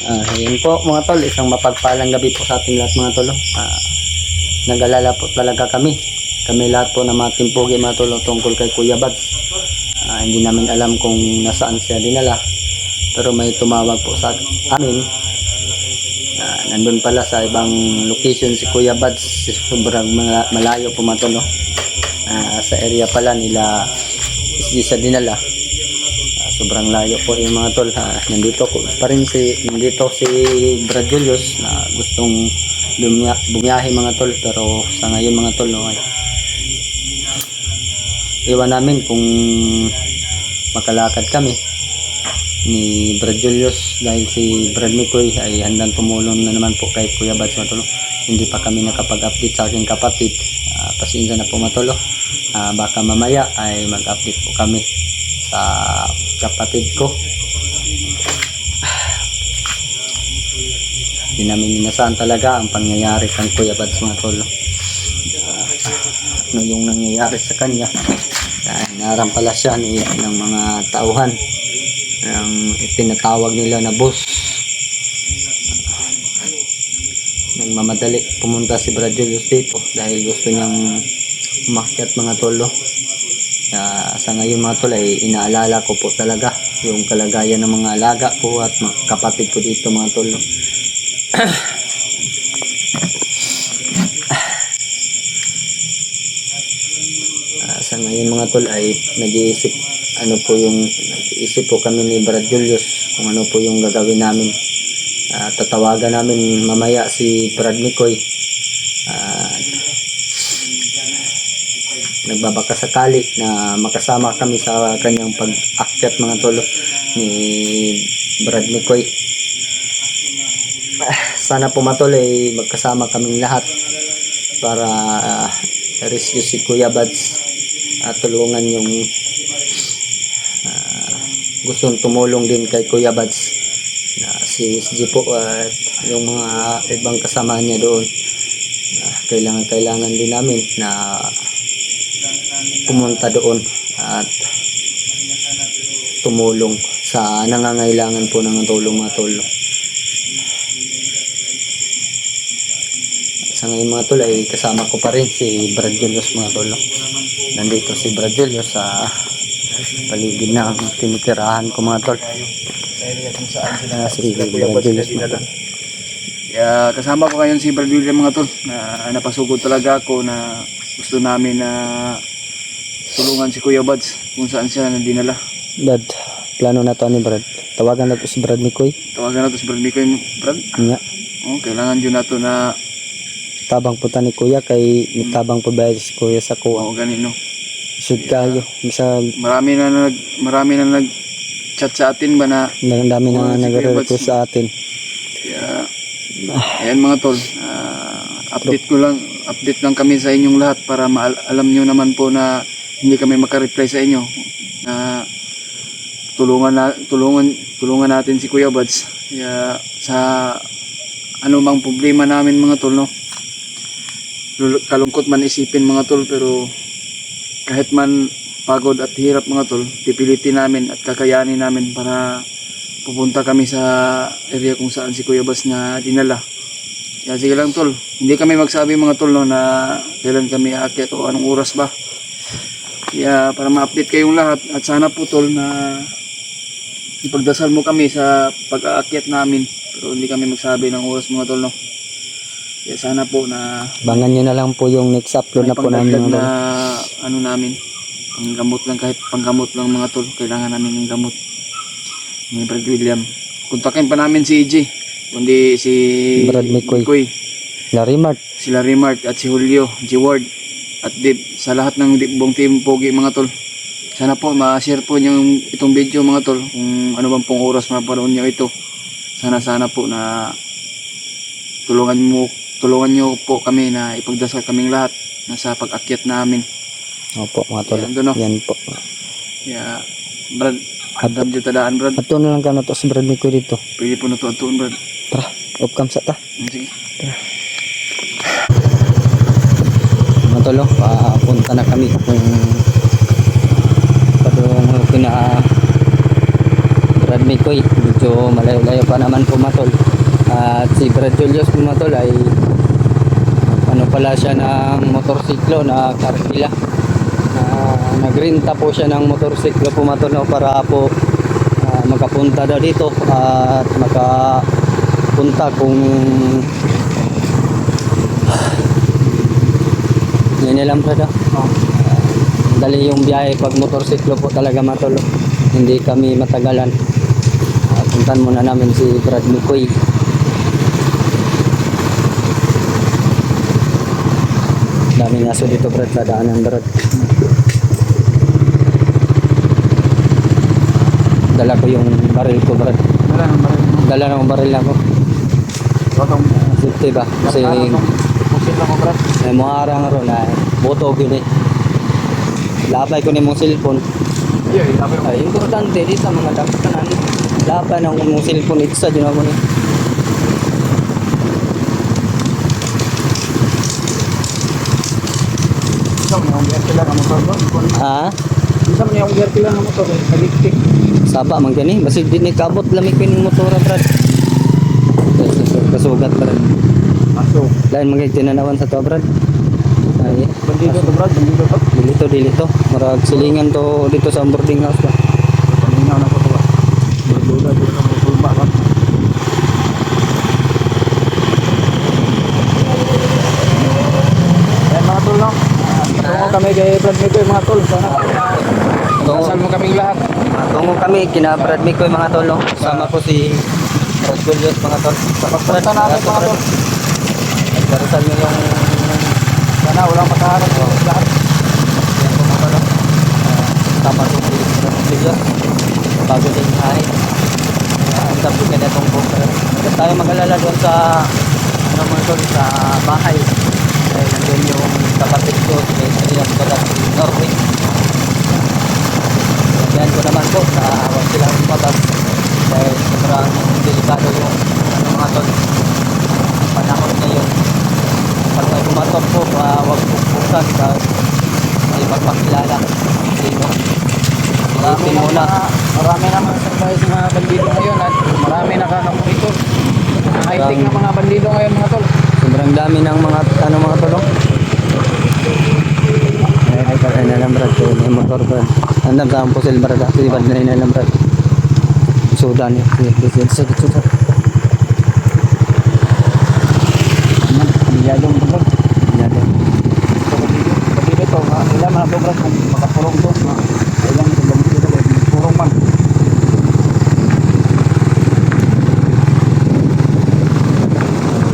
Yun po mga tol, isang mapagpalang gabi po sa ating lahat mga tol. Nag-alala po talaga kami lahat po na mga timpogi mga tol tungkol kay Kuya Bads. Hindi namin alam kung nasaan siya dinala, pero may tumawag po sa amin. Nandun pala sa ibang location si Kuya Bads, sobrang malayo po mga tol. Sa area pala nila hindi siya dinala. Sobrang layo po yung mga tol. Nandito si Brad Julius na gustong bumiyahe mga tol, pero sa ngayon mga tol iwan namin kung makalakad kami ni Brad Julius, dahil si Brad Mikoy ay handang tumulong na naman po kay Kuya Bads mga tol. Hindi pa kami nakapag-update sa aking kapatid. Pasensya na po mga tol. Baka mamaya ay mag-update po kami sa kapatid ko. Hindi namin inasahan talaga ang pangyayari kang Kuya Bads mga tol. Ano yung nangyayari sa kanya? Naram pala siya ng mga tauhan ang tinatawag nila na boss. Nang mamadali pumunta si Brad Julius dito dahil gusto niyang umakyat mga tolo. Sa ngayon mga tol ay inaalala ko po talaga yung kalagayan ng mga alaga ko at kapatid ko dito mga tol. Sa ngayon mga tol ay nag-iisip po kami ni Brad Julius kung ano po yung gagawin namin. Tatawagan namin mamaya si Brad Mikoy. Nagbabaka sakali na makasama kami sa kanyang pag-akyat mga tol ni Brad Mikoy. Sana po matol ay magkasama kaming lahat para rescue si Kuya Bads at tulungan yung gustong tumulong din kay Kuya Bads na si SG po at yung mga ibang kasama niya doon. Kailangan din namin na pumunta doon at tumulong sa nangangailangan po ng tulong mga tol. Sa ngayon mga tol ay kasama ko pa rin si Brad Julius mga tol. Nandito si Brad Julius sa paligid na tinitirahan ko mga tol. Si Brad Julius mga tol. Kasama ko ngayon si Brad Julius mga tol, na napasugod talaga ako na gusto namin na tulungan si Kuya Bads kung saan siya dinala. Brad, plano na to ni Brad. Tawagan na to si Brad Mikoy. Brad. Nga. Kailangan yun na to na tabang punta ni Kuya kay tabang pabayad si Kuya sa kuha. Ganino. Shoot kayo. Marami na nag-chat sa atin ba na dami na nagre-request sa atin. Ayan mga tol, update lang kami sa inyong lahat para alam nyo naman po na hindi kami makareply sa inyo, na tulungan natin si Kuya Bads sa anumang problema namin mga tol, no? Kalungkot man isipin mga tol, pero kahit man pagod at hirap mga tol, pipilitin namin at kakayanin namin para pupunta kami sa area kung saan si Kuya Bads na dinala. Sige lang tol, hindi kami magsabi mga tol, no, na kailan kami aakyat o anong oras ba. Para ma-update kayong lahat, at sana po tol na ipagdasal mo kami sa pag-aakyat namin, pero hindi kami magsabi ng oras mga tol, no. Sana po na bangan nyo na lang po yung next upload na po namin na namin panggamot lang, kahit panggamot lang mga tol, kailangan namin ng gamot ni Brad William. Kontakin pa namin si EJ, kundi si Brad Mikoy, si Larry Mart at si Julio G. Ward at Dib, sa lahat ng buong team Pogi mga tol. Sana po ma-share po yung itong video mga tol, kung ano bang pong oras mapanood nyo ito. Sana po na tulungan nyo po kami na ipagdasal kaming lahat na sa pag-akyat namin. Opo mga tol. Yan po. Brad, hadam dito tadaan Brad. Ato na lang ka na to si Brad Mikoy dito. Pwede po na to atuon Brad. Tara, off-cam sa ta. Sige. Tara. Mga tol, papunta na kami kung padung Brad Mikoy. Medyo malayo-layo pa naman po mga tol. At si Brad Julius po mga tol ay ano pala siya ng motorsiklo na karkila. Nagrenta po siya ng motorsiklo po mga tol, no, para po makapunta daw dito at makapunta kung yun lang Brad. Dali yung biyahe pag motorsiklo po talaga mga tol. Hindi kami matagalan. Puntan muna namin si Brad Mikoy. Daming aso dito Brad, sa daanan Brad. Dala ko yung baril ko Brad. Dala ng baril ako. Safety ba? Kasi may mga arang ron na boto yun eh. Labay ko na yung cellphone. Ay, importante di sa mga daktanan. Labay ng mong cellphone itsa dyan ako ni. Ha? Isa man yung gear kailangan mo to, electric. Saba man gani, basi di ni kabot lamig ko ning motora Brad. Kasugat Brad. Aso. Lain magay tinanawan sa to Brad. Ay, Bandido to Brad, bandido to. dili to. Marag silingan to dito sa boarding house ba. Paminaw na ko to ba. Dula dito sa mga tulba ba. Ayan mga tol no. Tungo kami kay Brad Mikoy mga tol. Sana. Kasal mo kaming lahat. Tungo kami kina Brad Mikoy mga tol, no. Sama ko si Brad Julius mga tol. Sa pagpunta natin mga tol. Darasal nyo yung Sana walang makaharap ko lahat. yan po mga tol, no. Tama ko si Brad Julius. Bago din ay ang tapos ka na itong buka. Kasi tayo mag-alala doon sa ano mga tol, sa bahay. Dahil nandun yung kapatid ko si Elias Balat si Norway. Yan ko naman po na huwag silang matas dahil sobrang delikado yung ano mga tol, panahon ngayon. Pag may kumatok po, huwag buksan sa may magpakilala sino. Isipin muna. Marami naman surprise sa mga bandido ngayon at marami nakakapito. High-tech na mga bandido ngayon mga tol. Sobrang dami ng mga ano mga tolong. Ay nalang Brad, may motor Brad. Andam sa ampo sil Brad, si Brad na nalang Brad. Sudan sa Sudan. Biyadong to Brad. Yan. Bandido to, ilan mga to Brad kung makapurong to. Ilan ito bandido to, purong man.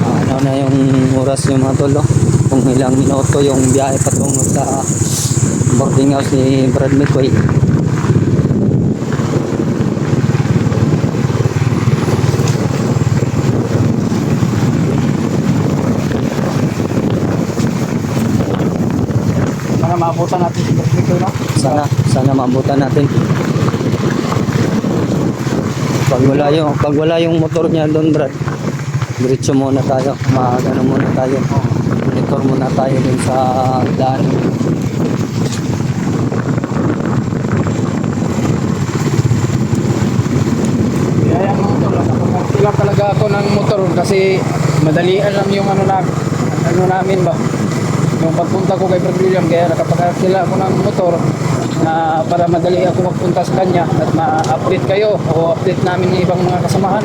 Ano na yung oras yung mga tol, no? Kung ilang minuto yung biyahe patungo sa boarding house ni Brad Mikoy. Sana maabutan natin si Brad Mikoy no? Sana maabutan natin. Pag wala yung motor niya doon Brad, diretso muna tayo, ano muna tayo, monitor muna tayo dun sa daan. Kaya yan mga tol, nakapagpila talaga ako ng motor kasi madalian lang yung ano namin ba. Yung pagpunta ko kay Brad William, kaya nakapagkakila ako ng motor na para madali ako magpunta sa kanya at ma-update kayo o update namin yung ibang mga kasamahan.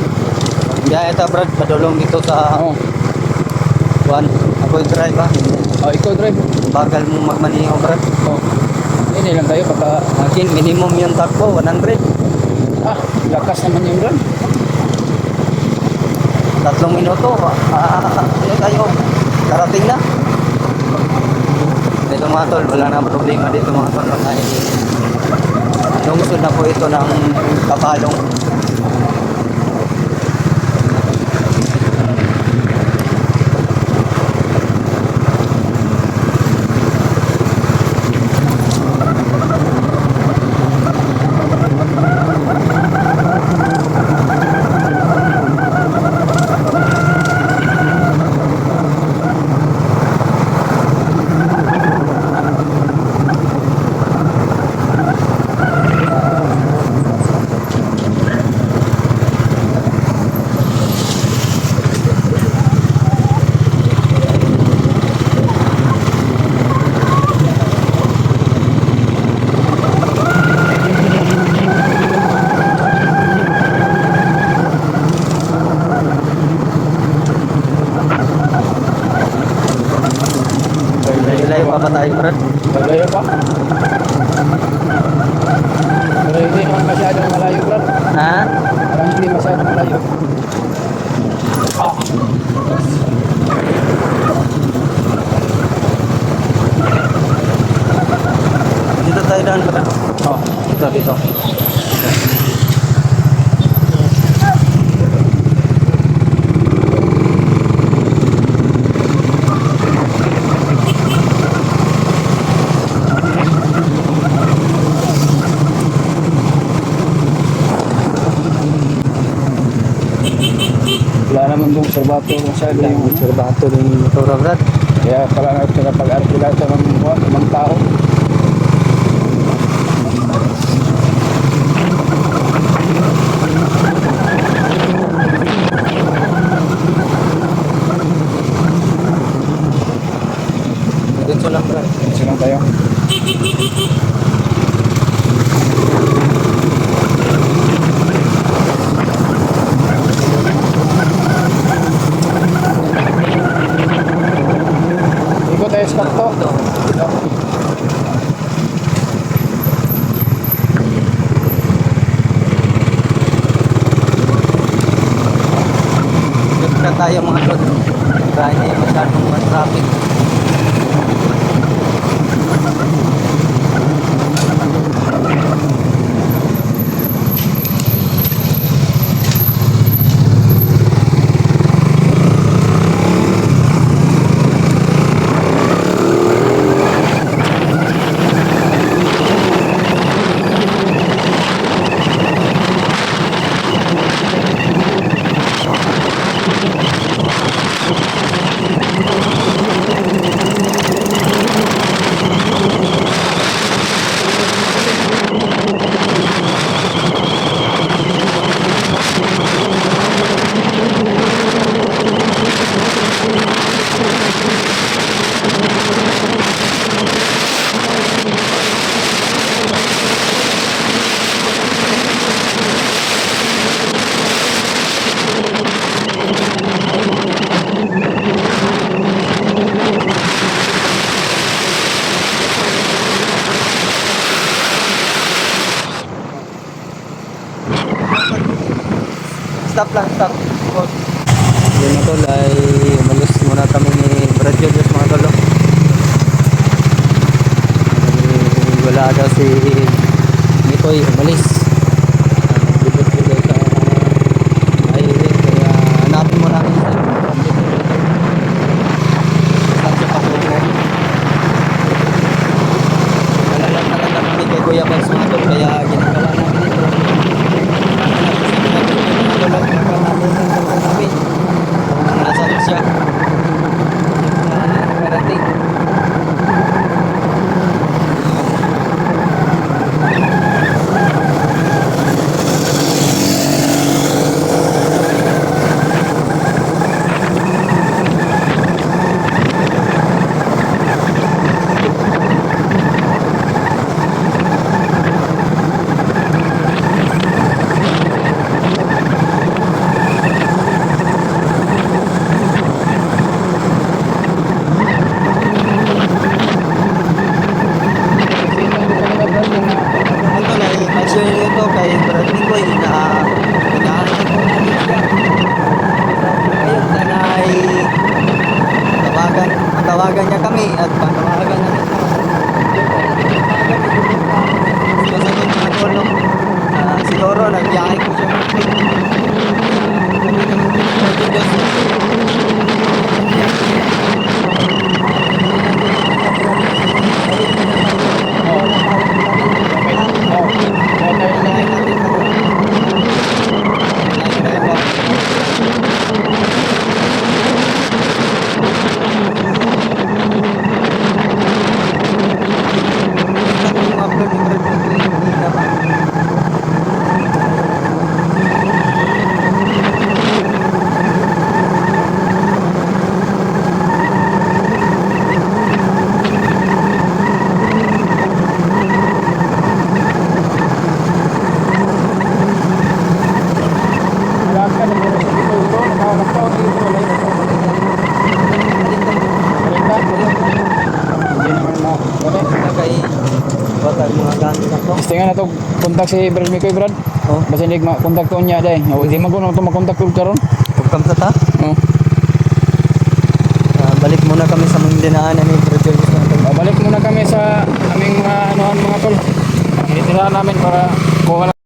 Biyahe ta Brad, padulong dito sa Oo. Juan. Ako yung drive ha. Oh, ikaw drive. Bagal mo magmaniho Brad. Oh. Hindi lang tayo pagka Akin minimum yung takbo 100. lakas naman yung run. 3 minuto. Ano tayo? Karating na. Dito mga tol, wala na problema dito mga tol. Lungsod na po ito ng Kapalong. pa tayo, Brad. Malayo pa. Pero hindi naman masyadong malayo, bro. Ha? Parang hindi masyadong malayo. Dito tayo daan, Brad. Oh, dito. Wala naman dong serbato masyado yung Serbato ng motor, Brad. kaya pala natin nakapag-arkila sa mga tao. Dito lang, Brad. Sino tayo? Ikot tayo sa kanto. Dito. Dito na tayo mga tol. Kaya hindi masyadong traffic. Stop lang, stop. Yun mga tol, ay umalis muna kami ni Brad Julius mga tol. Wala daw si Mikoy, umalis. Bibot-bibot sa highway, kaya hanapin mo namin sa stop sa Pakuko. Wala lang talaga kami kay Kuya Bags mga tol, kaya ginagawa namin ito. Nasaan siya? Karating. kontak si Brad Mikoy Brad. Oh, Basta hindi makontak ko niya dahil. Hindi man ko na ito makontak ko karon. pagkam sa ta. Oh. Balik muna kami sa mga dinaanan ni Bro Julius mga tol. Balik muna kami sa aming mga anuhan mga tol. Tinitirahan namin para kuha